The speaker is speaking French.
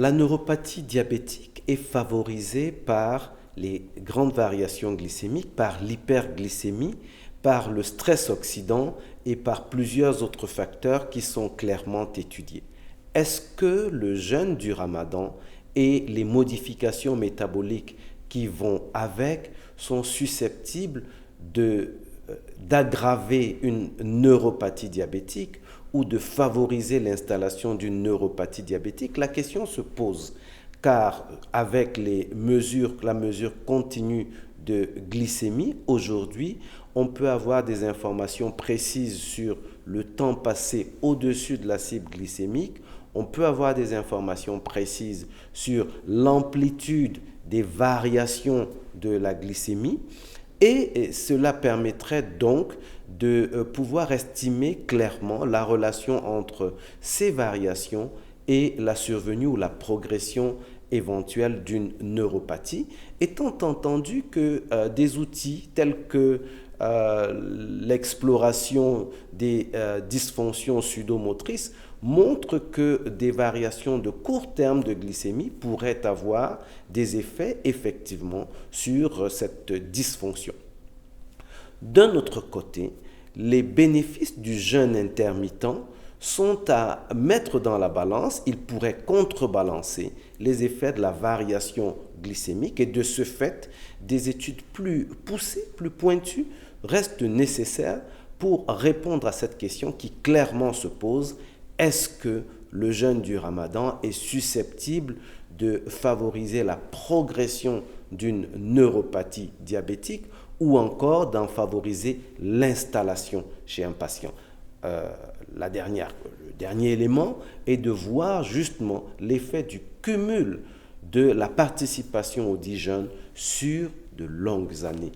La neuropathie diabétique est favorisée par les grandes variations glycémiques, par l'hyperglycémie, par le stress oxydant et par plusieurs autres facteurs qui sont clairement étudiés. Est-ce que le jeûne du Ramadan et les modifications métaboliques qui vont avec sont susceptibles d'aggraver une neuropathie diabétique ou de favoriser l'installation d'une neuropathie diabétique? La question se pose car avec la mesure continue de glycémie, aujourd'hui, on peut avoir des informations précises sur le temps passé au-dessus de la cible glycémique, on peut avoir des informations précises sur l'amplitude des variations de la glycémie et cela permettrait donc de pouvoir estimer clairement la relation entre ces variations et la survenue ou la progression éventuelle d'une neuropathie, étant entendu que des outils tels que l'exploration des dysfonctions pseudomotrices montrent que des variations de court terme de glycémie pourraient avoir des effets effectivement sur cette dysfonction. D'un autre côté, les bénéfices du jeûne intermittent sont à mettre dans la balance. Ils pourraient contrebalancer les effets de la variation glycémique et de ce fait, des études plus poussées, plus pointues restent nécessaires pour répondre à cette question qui clairement se pose. Est-ce que le jeûne du Ramadan est susceptible de favoriser la progression d'une neuropathie diabétique ou encore d'en favoriser l'installation chez un patient? Le dernier élément est de voir justement l'effet du cumul de la participation au dit jeûne sur de longues années